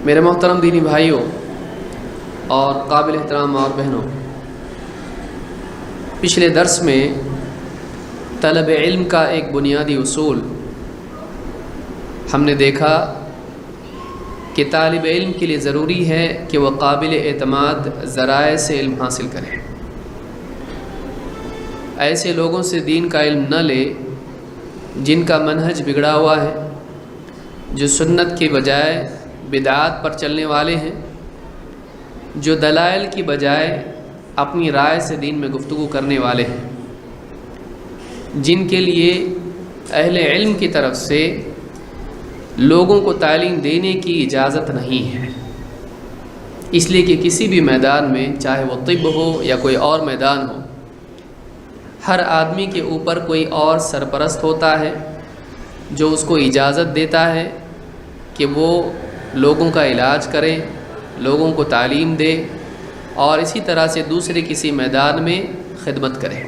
میرے محترم دینی بھائیوں اور قابل احترام اور بہنوں، پچھلے درس میں طلب علم کا ایک بنیادی اصول ہم نے دیکھا کہ طالب علم کے لیے ضروری ہے کہ وہ قابل اعتماد ذرائع سے علم حاصل کرے، ایسے لوگوں سے دین کا علم نہ لے جن کا منہج بگڑا ہوا ہے، جو سنت کے بجائے بدعات پر چلنے والے ہیں، جو دلائل کی بجائے اپنی رائے سے دین میں گفتگو کرنے والے ہیں، جن کے لیے اہل علم کی طرف سے لوگوں کو تعلیم دینے کی اجازت نہیں ہے، اس لیے کہ کسی بھی میدان میں، چاہے وہ طب ہو یا کوئی اور میدان ہو، ہر آدمی کے اوپر کوئی اور سرپرست ہوتا ہے جو اس کو اجازت دیتا ہے کہ وہ لوگوں کا علاج کرے، لوگوں کو تعلیم دے اور اسی طرح سے دوسرے کسی میدان میں خدمت کرے۔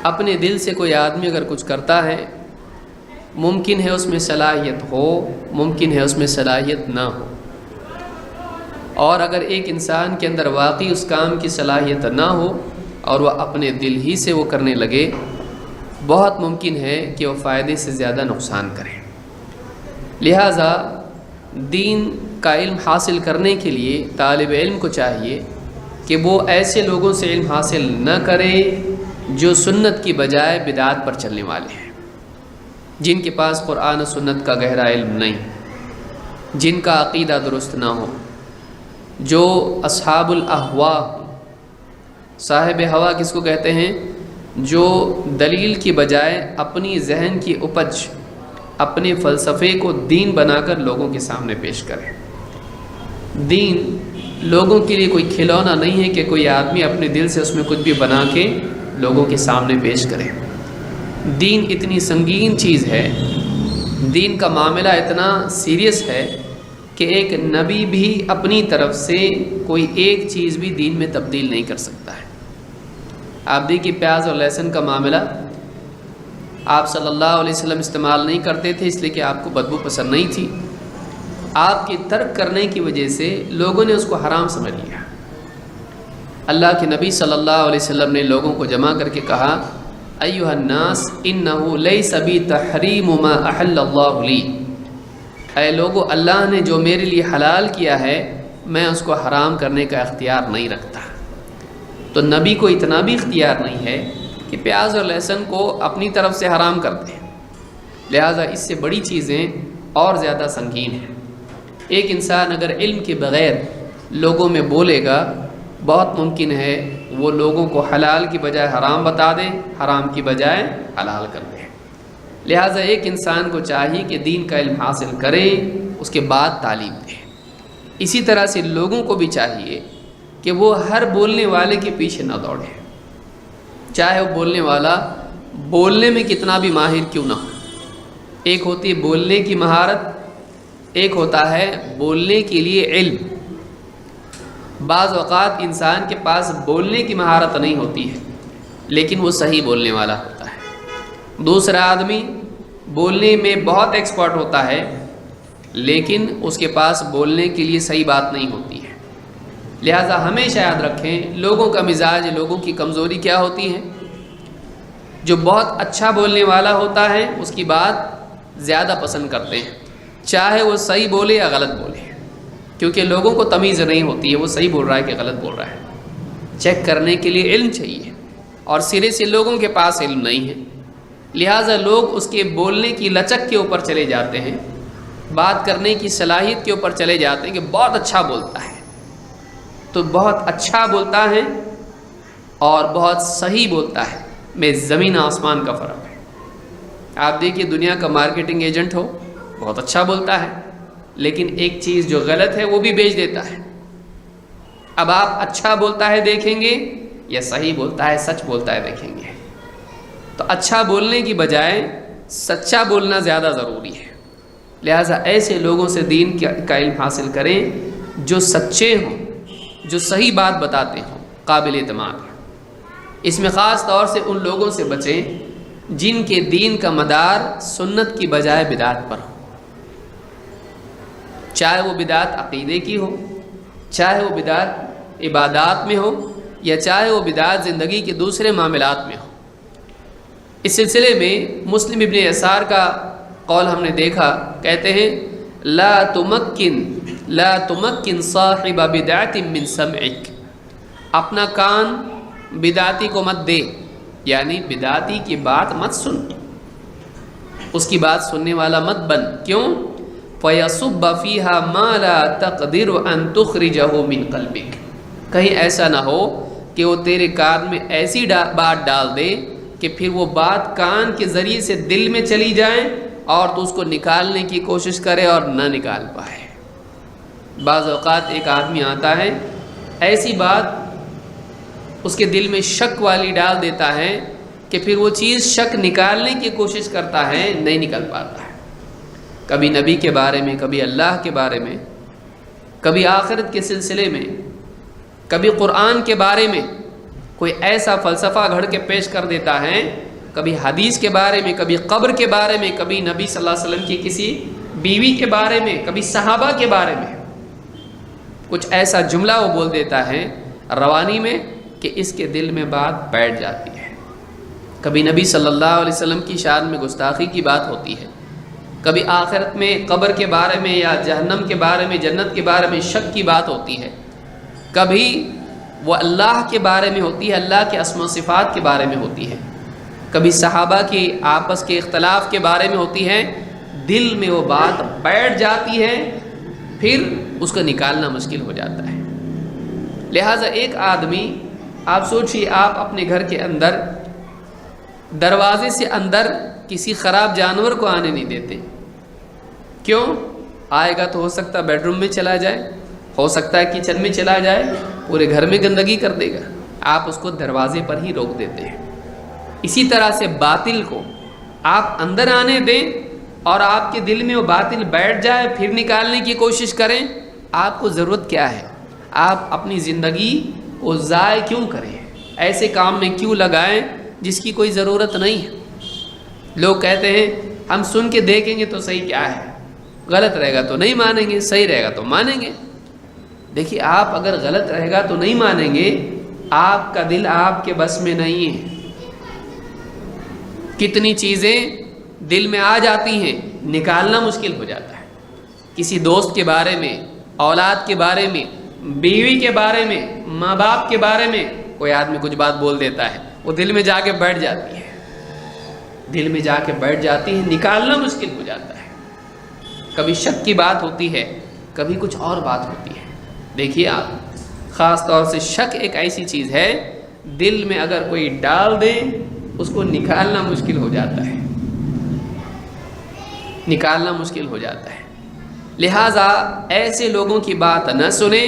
اپنے دل سے کوئی آدمی اگر کچھ کرتا ہے، ممکن ہے اس میں صلاحیت ہو، ممکن ہے اس میں صلاحیت نہ ہو، اور اگر ایک انسان کے اندر واقعی اس کام کی صلاحیت نہ ہو اور وہ اپنے دل ہی سے وہ کرنے لگے، بہت ممکن ہے کہ وہ فائدے سے زیادہ نقصان کرے۔ لہٰذا دین کا علم حاصل کرنے کے لیے طالب علم کو چاہیے کہ وہ ایسے لوگوں سے علم حاصل نہ کرے جو سنت کی بجائے بدعات پر چلنے والے ہیں، جن کے پاس قرآن و سنت کا گہرا علم نہیں، جن کا عقیدہ درست نہ ہو، جو اصحاب الاہواء، صاحب ہوا کس کو کہتے ہیں؟ جو دلیل کی بجائے اپنی ذہن کی اپج، اپنے فلسفے کو دین بنا کر لوگوں کے سامنے پیش کرے۔ دین لوگوں کے لیے کوئی کھلونا نہیں ہے کہ کوئی آدمی اپنے دل سے اس میں کچھ بھی بنا کے لوگوں کے سامنے پیش کرے۔ دین اتنی سنگین چیز ہے، دین کا معاملہ اتنا سیریس ہے کہ ایک نبی بھی اپنی طرف سے کوئی ایک چیز بھی دین میں تبدیل نہیں کر سکتا ہے۔ آپ دیکھیے پیاز اور لہسن کا معاملہ، آپ صلی اللہ علیہ وسلم استعمال نہیں کرتے تھے اس لیے کہ آپ کو بدبو پسند نہیں تھی، آپ کے ترک کرنے کی وجہ سے لوگوں نے اس کو حرام سمجھ لیا۔ اللہ کے نبی صلی اللہ علیہ وسلم نے لوگوں کو جمع کر کے کہا، ایھا الناس انہ لیس بی تحریم ما احل اللہ لی، اے لوگو، اللہ نے جو میرے لیے حلال کیا ہے میں اس کو حرام کرنے کا اختیار نہیں رکھتا۔ تو نبی کو اتنا بھی اختیار نہیں ہے کہ پیاز اور لہسن کو اپنی طرف سے حرام کر دیں، لہٰذا اس سے بڑی چیزیں اور زیادہ سنگین ہیں۔ ایک انسان اگر علم کے بغیر لوگوں میں بولے گا، بہت ممکن ہے وہ لوگوں کو حلال کی بجائے حرام بتا دے، حرام کی بجائے حلال کر دے۔ لہٰذا ایک انسان کو چاہیے کہ دین کا علم حاصل کرے، اس کے بعد تعلیم دے۔ اسی طرح سے لوگوں کو بھی چاہیے کہ وہ ہر بولنے والے کے پیچھے نہ دوڑے، چاہے وہ بولنے والا بولنے میں کتنا بھی ماہر کیوں نہ ہو۔ ایک ہوتی ہے بولنے کی مہارت، ایک ہوتا ہے بولنے کے لیے علم۔ بعض اوقات انسان کے پاس بولنے کی مہارت نہیں ہوتی ہے لیکن وہ صحیح بولنے والا ہوتا ہے۔ دوسرا آدمی بولنے میں بہت ایکسپرٹ ہوتا ہے لیکن اس کے پاس بولنے کے لیے صحیح بات نہیں ہوتی ہے۔ لہٰذا ہمیشہ یاد رکھیں لوگوں کا مزاج، لوگوں کی کمزوری کیا ہوتی ہے۔ جو بہت اچھا بولنے والا ہوتا ہے اس کی بات زیادہ پسند کرتے ہیں، چاہے وہ صحیح بولے یا غلط بولے، کیونکہ لوگوں کو تمیز نہیں ہوتی ہے وہ صحیح بول رہا ہے کہ غلط بول رہا ہے۔ چیک کرنے کے لیے علم چاہیے اور سرے سے لوگوں کے پاس علم نہیں ہے، لہٰذا لوگ اس کے بولنے کی لچک کے اوپر چلے جاتے ہیں، بات کرنے کی صلاحیت کے اوپر چلے جاتے ہیں کہ بہت اچھا بولتا ہے۔ تو بہت اچھا بولتا ہے اور بہت صحیح بولتا ہے میں زمین آسمان کا فرق ہے۔ آپ دیکھیے دنیا کا مارکیٹنگ ایجنٹ ہو، بہت اچھا بولتا ہے لیکن ایک چیز جو غلط ہے وہ بھی بیچ دیتا ہے۔ اب آپ اچھا بولتا ہے دیکھیں گے یا صحیح بولتا ہے، سچ بولتا ہے دیکھیں گے۔ تو اچھا بولنے کی بجائے سچا بولنا زیادہ ضروری ہے۔ لہٰذا ایسے لوگوں سے دین کا علم حاصل کریں جو سچے ہوں، جو صحیح بات بتاتے ہوں، قابل اعتماد ہوں۔ اس میں خاص طور سے ان لوگوں سے بچیں جن کے دین کا مدار سنت کی بجائے بدعت پر ہو۔ چاہے وہ بدعت عقیدے کی ہو، چاہے وہ بدعت عبادات میں ہو، یا چاہے وہ بدعت زندگی کے دوسرے معاملات میں ہو۔ اس سلسلے میں مسلم ابن یسار کا قول ہم نے دیکھا، کہتے ہیں لا تمکن صاحب بدعت من سمعک، اپنا کان بدعتی کو مت دے، یعنی بدعتی کی بات مت سن، اس کی بات سننے والا مت بن۔ کیوں؟ فَيَصُبَّ فِيهَا مَا لَا تَقْدِرُ أَن تُخْرِجَهُ مِن قَلْبِكَ، کہیں ایسا نہ ہو کہ وہ تیرے کان میں ایسی بات ڈال دے کہ پھر وہ بات کان کے ذریعے سے دل میں چلی جائے اور تو اس کو نکالنے کی کوشش کرے اور نہ نکال پائے۔ بعض اوقات ایک آدمی آتا ہے، ایسی بات اس کے دل میں شک والی ڈال دیتا ہے کہ پھر وہ چیز شک نکالنے کی کوشش کرتا ہے، نہیں نکل پاتا ہے۔ کبھی نبی کے بارے میں، کبھی اللہ کے بارے میں، کبھی آخرت کے سلسلے میں، کبھی قرآن کے بارے میں کوئی ایسا فلسفہ گھڑ کے پیش کر دیتا ہے، کبھی حدیث کے بارے میں، کبھی قبر کے بارے میں، کبھی نبی صلی اللہ علیہ وسلم کی کسی بیوی کے بارے میں، کبھی صحابہ کے بارے میں کچھ ایسا جملہ وہ بول دیتا ہے روانی میں کہ اس کے دل میں بات بیٹھ جاتی ہے۔ کبھی نبی صلی اللہ علیہ وسلم کی شان میں گستاخی کی بات ہوتی ہے، کبھی آخرت میں قبر کے بارے میں یا جہنم کے بارے میں، جنت کے بارے میں شک کی بات ہوتی ہے، کبھی وہ اللہ کے بارے میں ہوتی ہے، اللہ کے اسم و صفات کے بارے میں ہوتی ہے، کبھی صحابہ کی آپس کے اختلاف کے بارے میں ہوتی ہے۔ دل میں وہ بات بیٹھ جاتی ہے، پھر اس کو نکالنا مشکل ہو جاتا ہے۔ لہٰذا ایک آدمی، آپ سوچئے، آپ اپنے گھر کے اندر دروازے سے اندر کسی خراب جانور کو آنے نہیں دیتے، کیوں؟ آئے گا تو ہو سکتا ہے بیڈ روم میں چلا جائے، ہو سکتا ہے کچن میں چلا جائے، پورے گھر میں گندگی کر دے گا، آپ اس کو دروازے پر ہی روک دیتے ہیں۔ اسی طرح سے باطل کو آپ اندر آنے دیں اور آپ کے دل میں وہ باطل بیٹھ جائے، پھر نکالنے کی کوشش کریں، آپ کو ضرورت کیا ہے؟ آپ اپنی زندگی کو ضائع کیوں کریں؟ ایسے کام میں کیوں لگائیں جس کی کوئی ضرورت نہیں ہے؟ لوگ کہتے ہیں ہم سن کے دیکھیں گے تو صحیح کیا ہے، غلط رہے گا تو نہیں مانیں گے، صحیح رہے گا تو مانیں گے۔ دیکھیے، آپ اگر غلط رہے گا تو نہیں مانیں گے، آپ کا دل آپ کے بس میں نہیں ہے۔ کتنی چیزیں دل میں آ جاتی ہیں، نکالنا مشکل ہو جاتا ہے۔ کسی دوست کے بارے میں، اولاد کے بارے میں، بیوی کے بارے میں، ماں باپ کے بارے میں کوئی آدمی کچھ بات بول دیتا ہے، وہ دل میں جا کے بیٹھ جاتی ہے، دل میں جا کے بیٹھ جاتی ہے، نکالنا مشکل ہو جاتا ہے۔ کبھی شک کی بات ہوتی ہے، کبھی کچھ اور بات ہوتی ہے۔ دیکھیے آپ، خاص طور سے شک ایک ایسی چیز ہے، دل میں اگر کوئی ڈال دے اس کو نکالنا مشکل ہو جاتا ہے، نکالنا مشکل ہو جاتا ہے۔ لہٰذا ایسے لوگوں کی بات نہ سنیں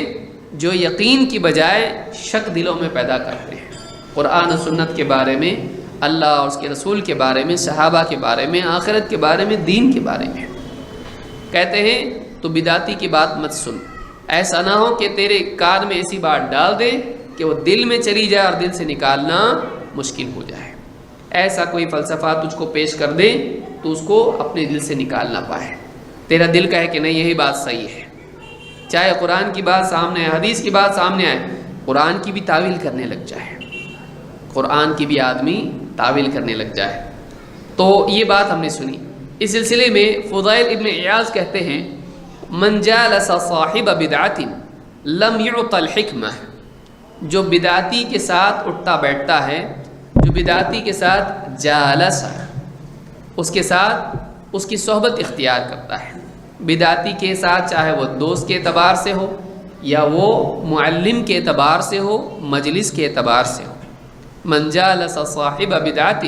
جو یقین کی بجائے شک دلوں میں پیدا کرتے ہیں، قرآن و سنت کے بارے میں، اللہ اور اس کے رسول کے بارے میں، صحابہ کے بارے میں، آخرت کے بارے میں، دین کے بارے میں۔ کہتے ہیں تو بدعتی کی بات مت سن، ایسا نہ ہو کہ تیرے کان میں ایسی بات ڈال دے کہ وہ دل میں چلی جائے اور دل سے نکالنا مشکل ہو جائے۔ ایسا کوئی فلسفہ تجھ کو پیش کر دے تو اس کو اپنے دل سے نکال نہ پائے، تیرا دل کہے کہ نہیں یہی بات صحیح ہے، چاہے قرآن کی بات سامنے آئے، حدیث کی بات سامنے آئے، قرآن کی بھی تعویل کرنے لگ جائے، قرآن کی بھی آدمی تعویل کرنے لگ جائے۔ تو یہ بات ہم نے سنی۔ اس سلسلے میں فضیل ابن عیاض کہتے ہیں من جالس صاحب بدعت لم يعط الحکمہ، جو بدعتی کے ساتھ اٹھتا بیٹھتا ہے، جو بدعتی کے ساتھ جالس، اس کے ساتھ اس کی صحبت اختیار کرتا ہے، بدعتی کے ساتھ چاہے وہ دوست کے اعتبار سے ہو یا وہ معلم کے اعتبار سے ہو، مجلس کے اعتبار سے ہو، من جالس صاحب بدعت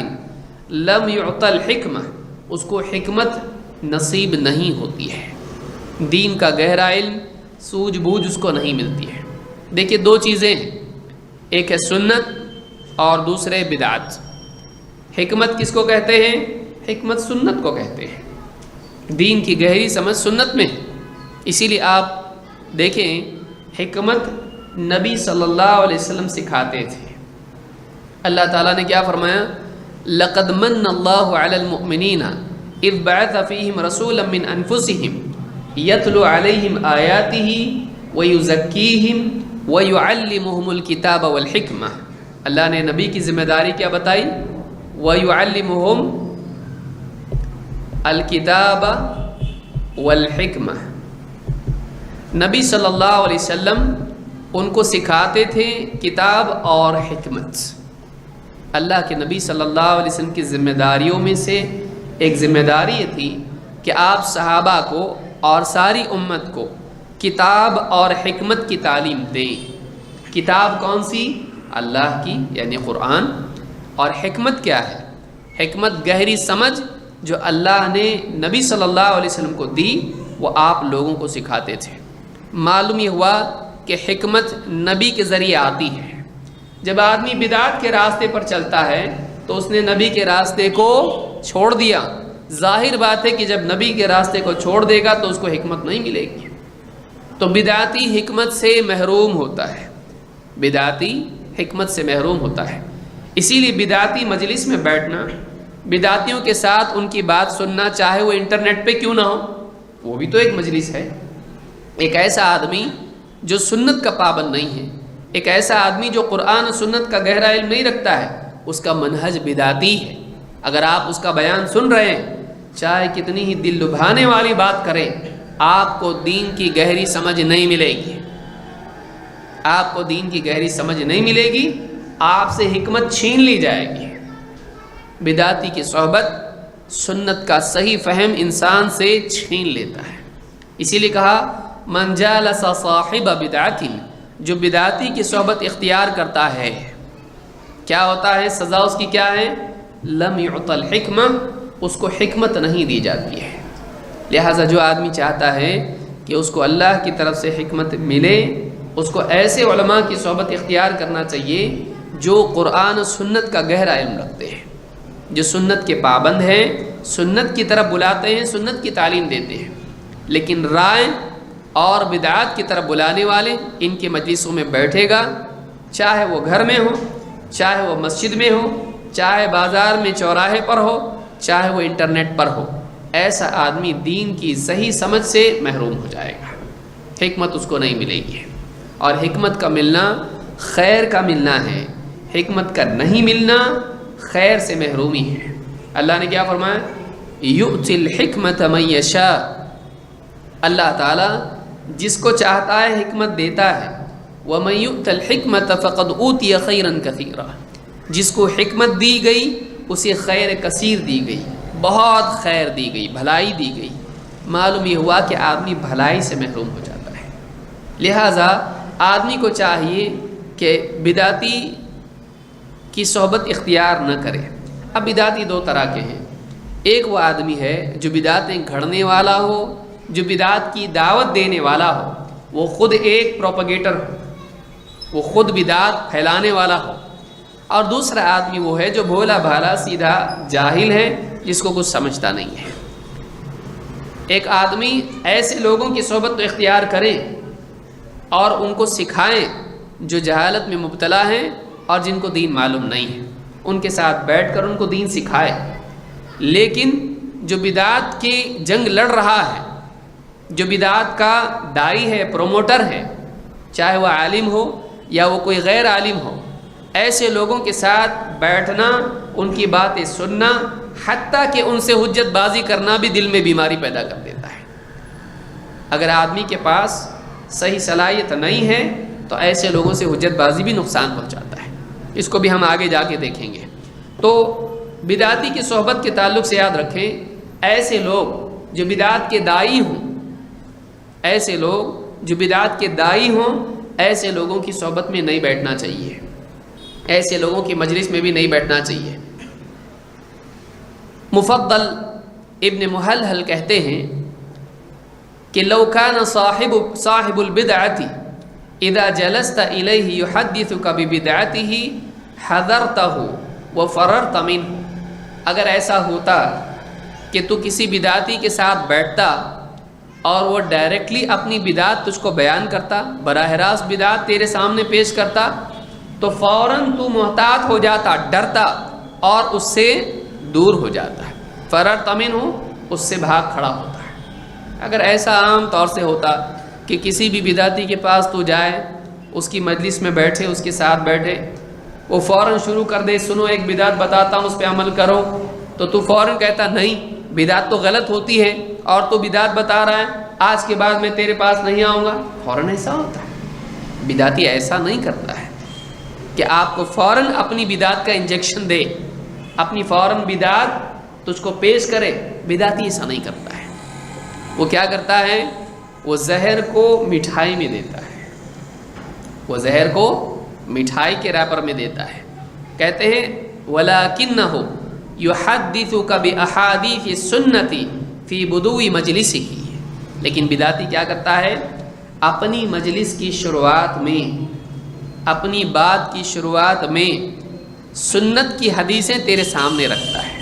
لم يعط الحکمہ، اس کو حکمت نصیب نہیں ہوتی ہے، دین کا گہرا علم، سوجھ بوجھ اس کو نہیں ملتی ہے۔ دیکھیے دو چیزیں ہیں، ایک ہے سنت اور دوسرے بدعت۔ حکمت کس کو کہتے ہیں؟ حکمت سنت کو کہتے ہیں، دین کی گہری سمجھ سنت میں۔ اسی لیے آپ دیکھیں حکمت نبی صلی اللہ علیہ وسلم سکھاتے تھے۔ اللہ تعالیٰ نے کیا فرمایا؟ لَقَدْ مَنَّ اللَّهُ عَلَى الْمُؤْمِنِينَ اِذْ بَعَثَ فِيهِمْ رَسُولًا مِّنْ أَنفُسِهِمْ یتلو علیہم آیاتہ ویزکیہم ویعلمہم الکتاب والحکمہ. اللہ نے نبی کی ذمہ داری کیا بتائی؟ ویعلمہم الکتاب والحکمہ. نبی صلی اللہ علیہ وسلم ان کو سکھاتے تھے کتاب اور حکمت. اللہ کے نبی صلی اللہ علیہ وسلم کی ذمہ داریوں میں سے ایک ذمہ داری یہ تھی کہ آپ صحابہ کو اور ساری امت کو کتاب اور حکمت کی تعلیم دیں. کتاب کون سی؟ اللہ کی یعنی قرآن. اور حکمت کیا ہے؟ حکمت گہری سمجھ جو اللہ نے نبی صلی اللہ علیہ وسلم کو دی وہ آپ لوگوں کو سکھاتے تھے. معلوم یہ ہوا کہ حکمت نبی کے ذریعے آتی ہے. جب آدمی بدعت کے راستے پر چلتا ہے تو اس نے نبی کے راستے کو چھوڑ دیا. ظاہر بات ہے کہ جب نبی کے راستے کو چھوڑ دے گا تو اس کو حکمت نہیں ملے گی. تو بدعتی حکمت سے محروم ہوتا ہے. بدعتی حکمت سے محروم ہوتا ہے. اسی لیے بدعتی مجلس میں بیٹھنا، بدعتیوں کے ساتھ ان کی بات سننا، چاہے وہ انٹرنیٹ پہ کیوں نہ ہو، وہ بھی تو ایک مجلس ہے. ایک ایسا آدمی جو سنت کا پابند نہیں ہے، ایک ایسا آدمی جو قرآن و سنت کا گہرا علم نہیں رکھتا ہے، اس کا منہج بدعتی ہے. اگر آپ اس کا بیان سن رہے ہیں، چاہے کتنی ہی دل لبھانے والی بات کریں، آپ کو دین کی گہری سمجھ نہیں ملے گی. آپ کو دین کی گہری سمجھ نہیں ملے گی، آپ سے حکمت چھین لی جائے گی. بدعتی کی صحبت سنت کا صحیح فہم انسان سے چھین لیتا ہے. اسی لیے کہا من جالس صاحب بدعت، جو بدعتی کی صحبت اختیار کرتا ہے کیا ہوتا ہے؟ سزا اس کی کیا ہے؟ لم یعط الحکمہ، اس کو حکمت نہیں دی جاتی ہے. لہٰذا جو آدمی چاہتا ہے کہ اس کو اللہ کی طرف سے حکمت ملے، اس کو ایسے علماء کی صحبت اختیار کرنا چاہیے جو قرآن و سنت کا گہرا علم رکھتے ہیں، جو سنت کے پابند ہیں، سنت کی طرف بلاتے ہیں، سنت کی تعلیم دیتے ہیں. لیکن رائے اور بدعات کی طرف بلانے والے ان کے مجلسوں میں بیٹھے گا، چاہے وہ گھر میں ہو، چاہے وہ مسجد میں ہو، چاہے بازار میں چوراہے پر ہو، چاہے وہ انٹرنیٹ پر ہو، ایسا آدمی دین کی صحیح سمجھ سے محروم ہو جائے گا. حکمت اس کو نہیں ملے گی. اور حکمت کا ملنا خیر کا ملنا ہے، حکمت کا نہیں ملنا خیر سے محرومی ہے. اللہ نے کیا فرمایا؟ یؤتی الحکمت من یشاء. اللہ تعالیٰ جس کو چاہتا ہے حکمت دیتا ہے. ومن یؤت الحکمت فقد اوتی خیرا کثیرا. جس کو حکمت دی گئی اسے خیر کثیر دی گئی، بہت خیر دی گئی، بھلائی دی گئی. معلوم یہ ہوا کہ آدمی بھلائی سے محروم ہو جاتا ہے. لہٰذا آدمی کو چاہیے کہ بدعتی کی صحبت اختیار نہ کرے. اب بدعتی دو طرح کے ہیں. ایک وہ آدمی ہے جو بدعتیں گھڑنے والا ہو، جو بدعت کی دعوت دینے والا ہو، وہ خود ایک پروپیگیٹر ہو، وہ خود بدعت پھیلانے والا ہو. اور دوسرا آدمی وہ ہے جو بھولا بھالا سیدھا جاہل ہے، جس کو کچھ سمجھتا نہیں ہے. ایک آدمی ایسے لوگوں کی صحبت تو اختیار کرے اور ان کو سکھائیں جو جہالت میں مبتلا ہیں اور جن کو دین معلوم نہیں ہے. ان کے ساتھ بیٹھ کر ان کو دین سکھائے. لیکن جو بدعت کی جنگ لڑ رہا ہے، جو بدعت کا داعی ہے، پروموٹر ہے، چاہے وہ عالم ہو یا وہ کوئی غیر عالم ہو، ایسے لوگوں کے ساتھ بیٹھنا، ان کی باتیں سننا، حتیٰ کہ ان سے حجت بازی کرنا بھی دل میں بیماری پیدا کر دیتا ہے. اگر آدمی کے پاس صحیح صلاحیت نہیں ہے تو ایسے لوگوں سے حجت بازی بھی نقصان پہنچاتا ہے. اس کو بھی ہم آگے جا کے دیکھیں گے. تو بدعتی کی صحبت کے تعلق سے یاد رکھیں، ایسے لوگ جو بدعت کے داعی ہوں، ایسے لوگ جو بدعت کے داعی ہوں، ایسے لوگوں کی صحبت میں نہیں بیٹھنا چاہیے، ایسے لوگوں کی مجلس میں بھی نہیں بیٹھنا چاہیے. مفضل ابن محلحل کہتے ہیں کہ لو کان صاحب البدعۃ اذا جلست الیہ یحدثک ببدعتہ حذرتہ وفررت منہ. اگر ایسا ہوتا کہ تو کسی بدعتی کے ساتھ بیٹھتا اور وہ ڈائریکٹلی اپنی بدعت تجھ کو بیان کرتا، براہ راست بدعت تیرے سامنے پیش کرتا، تو فوراً تو محتاط ہو جاتا، ڈرتا اور اس سے دور ہو جاتا ہے. فررت منہ، اس سے بھاگ کھڑا ہوتا ہے. اگر ایسا عام طور سے ہوتا کہ کسی بھی بدعتی کے پاس تو جائے، اس کی مجلس میں بیٹھے، اس کے ساتھ بیٹھے، وہ فوراً شروع کر دے سنو ایک بدعت بتاتا ہوں اس پہ عمل کرو، تو فوراً کہتا نہیں بدعت تو غلط ہوتی ہے اور تو بدعت بتا رہا ہے، آج کے بعد میں تیرے پاس نہیں آؤں گا، فوراً ایسا ہوتا ہے؟ بدعتی ایسا نہیں کرتا ہے کہ آپ کو فوراً اپنی بدعت کا انجیکشن دے، اپنی فوراً بدعت تجھ کو پیش کرے، بدعتی ایسا نہیں کرتا ہے۔ وہ کیا کرتا ہے؟ وہ زہر کو مٹھائی میں دیتا ہے، وہ زہر کو مٹھائی کے ریپر میں دیتا ہے۔ کہتے ہیں وَلَكِنَّهُ يُحَدِّثُكَ بِأَحَادِيثِ السُّنَّةِ فِي بُدُوِ مَجْلِسِهِ، لیکن بدعتی کیا کرتا ہے؟ اپنی مجلس کی شروعات میں، اپنی بات کی شروعات میں سنت کی حدیثیں تیرے سامنے رکھتا ہے،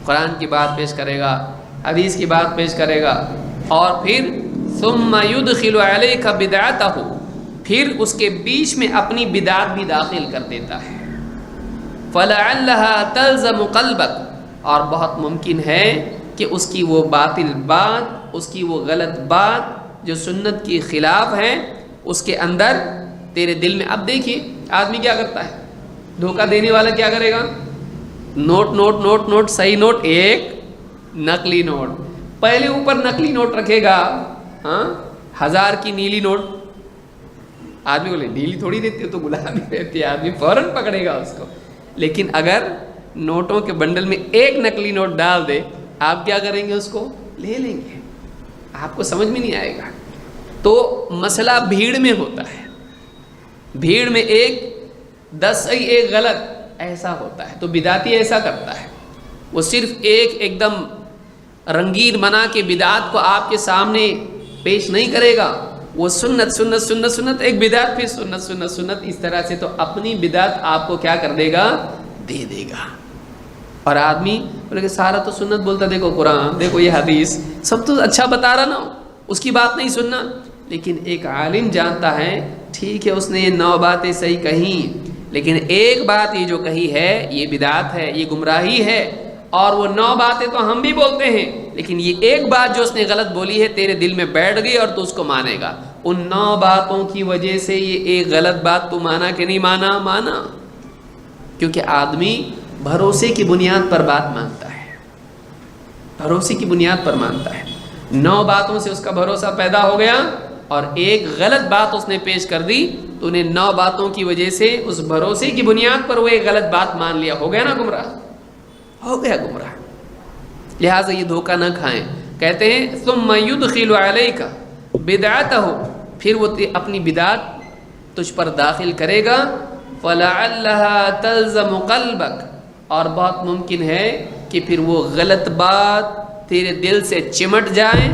قرآن کی بات پیش کرے گا، حدیث کی بات پیش کرے گا، اور پھر ثُمَّ يُدْخِلُ عَلَيْكَ بِدْعَتَهُ، پھر اس کے بیچ میں اپنی بدعت بھی داخل کر دیتا ہے۔ فَلَعَلَّهَا تَلْزَمُ قَلْبَكَ، اور بہت ممکن ہے کہ اس کی وہ باطل بات، اس کی وہ غلط بات جو سنت کی خلاف ہے، اس کے اندر تیرے دل میں۔ اب دیکھیے آدمی کیا کرتا ہے، دھوکہ دینے والا کیا کرے گا؟ نوٹ نوٹ نوٹ نوٹ، صحیح نوٹ ایک، نقلی نوٹ، پہلے اوپر نقلی نوٹ رکھے گا، ہاں 1000 کی نیلی نوٹ، آدمی بولے نیلی تھوڑی دیتی ہو تو گلابی دیتی ہے، آدمی فوراً پکڑے گا اس کو۔ لیکن اگر نوٹوں کے بنڈل میں ایک نقلی نوٹ ڈال دے، آپ کیا کریں گے؟ اس کو لے لیں گے، آپ کو سمجھ میں نہیں آئے گا۔ تو مسئلہ بھیڑ میں ہوتا ہے، بھیڑ میں ایک 10 صحیح ایک غلط ایسا ہوتا ہے۔ تو بدعتی ایسا کرتا ہے، وہ صرف ایک دم رنگین بنا کے بدعت کو آپ کے سامنے پیش نہیں کرے گا، وہ سنت سنت سنت سنت ایک بدعت، پھر سنت سنت سنت، اس طرح سے تو اپنی بدعت آپ کو کیا کر دے گا؟ دے دے گا۔ اور آدمی بولے کہ سارا تو سنت بولتا، دیکھو قرآن، دیکھو یہ حدیث، سب تو اچھا بتا رہا نا، اس کی بات نہیں سننا۔ لیکن ایک عالم جانتا ہے ٹھیک ہے اس نے یہ 9 باتیں صحیح کہیں، لیکن ایک بات یہ جو کہی ہے یہ بدعت ہے، یہ گمراہی ہے، اور وہ 9 باتیں تو ہم بھی بولتے ہیں، لیکن یہ ایک بات جو اس نے غلط بولی ہے تیرے دل میں بیٹھ گئی اور تو اس کو مانے گا۔ ان 9 باتوں کی وجہ سے یہ ایک غلط بات تو مانا کہ نہیں مانا؟ مانا، کیونکہ آدمی بھروسے کی بنیاد پر بات مانتا ہے، بھروسے کی بنیاد پر مانتا ہے۔ 9 باتوں سے اس کا بھروسہ پیدا ہو گیا اور ایک غلط بات اس نے پیش کر دی، تو انہیں 9 باتوں کی وجہ سے اس بھروسے کی بنیاد پر وہ ایک غلط بات مان لیا، ہو گیا نا گمراہ، ہو گیا گمراہ۔ لہٰذا یہ دھوکہ نہ کھائیں۔ کہتے ہیں ثم يدخل عليك بدعته، پھر وہ اپنی بدعت تجھ پر داخل کرے گا، فلعلها تلزم قلبك، اور بہت ممکن ہے کہ پھر وہ غلط بات تیرے دل سے چمٹ جائے،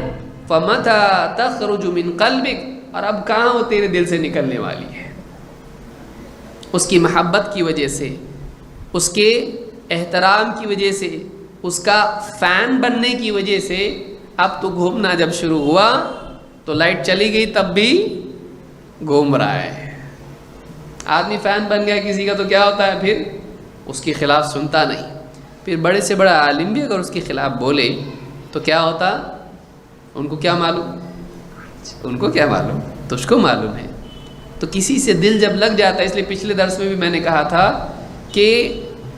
فمتى تخرج من قلبك، اور اب کہاں وہ تیرے دل سے نکلنے والی ہے؟ اس کی محبت کی وجہ سے، اس کے احترام کی وجہ سے، اس کا فین بننے کی وجہ سے، اب تو گھومنا جب شروع ہوا تو لائٹ چلی گئی تب بھی گھوم رہا ہے۔ آدمی فین بن گیا کسی کا تو کیا ہوتا ہے؟ پھر اس کے خلاف سنتا نہیں۔ پھر بڑے سے بڑا عالم بھی اگر اس کے خلاف بولے تو کیا ہوتا؟ ان کو کیا معلوم؟ ان کو کیا معلوم؟ تجھ کو معلوم ہے۔ تو کسی سے دل جب لگ جاتا ہے، اس لیے پچھلے درس میں بھی میں نے کہا تھا کہ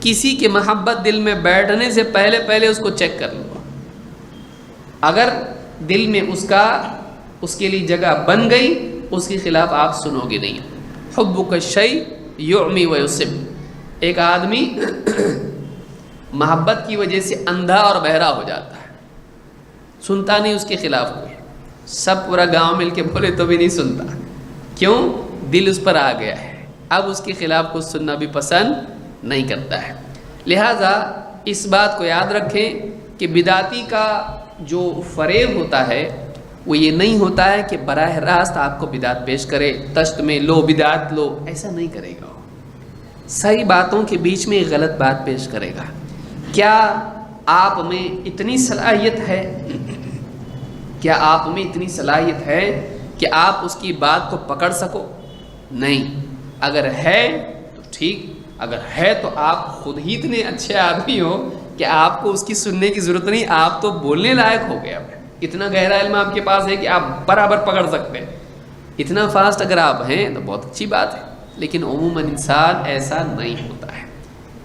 کسی کے محبت دل میں بیٹھنے سے پہلے اس کو چیک کر لو۔ اگر دل میں اس کے لیے جگہ بن گئی، اس کے خلاف آپ سنو گے نہیں۔ حبک الشیء یعمی ویصم، ایک آدمی محبت کی وجہ سے اندھا اور بہرا ہو جاتا ہے، سنتا نہیں اس کے خلاف کوئی، سب پورا گاؤں مل کے بولے تو بھی نہیں سنتا، کیوں؟ دل اس پر آ گیا ہے، اب اس کے خلاف کچھ سننا بھی پسند نہیں کرتا ہے۔ لہٰذا اس بات کو یاد رکھیں کہ بدعتی کا جو فریب ہوتا ہے وہ یہ نہیں ہوتا ہے کہ براہ راست آپ کو بدعت پیش کرے، تشت میں لو بدعت لو، ایسا نہیں کرے گا۔ صحیح باتوں کے بیچ میں غلط بات پیش کرے گا۔ کیا آپ میں اتنی صلاحیت ہے؟ کیا آپ میں اتنی صلاحیت ہے کہ آپ اس کی بات کو پکڑ سکو؟ نہیں۔ اگر ہے تو ٹھیک، اگر ہے تو آپ خود ہی اتنے اچھے آدمی ہو کہ آپ کو اس کی سننے کی ضرورت نہیں، آپ تو بولنے لائق ہو گئے، اتنا گہرا علم آپ کے پاس ہے کہ آپ برابر پکڑ سکتے ہیں، اتنا فاسٹ اگر آپ ہیں تو بہت اچھی بات ہے، لیکن عموماً انسان ایسا نہیں ہوتا ہے۔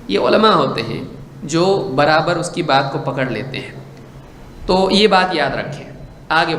یہ علماء ہوتے ہیں جو برابر اس کی بات کو پکڑ لیتے ہیں۔ تو یہ بات یاد رکھیں، آگے بڑھ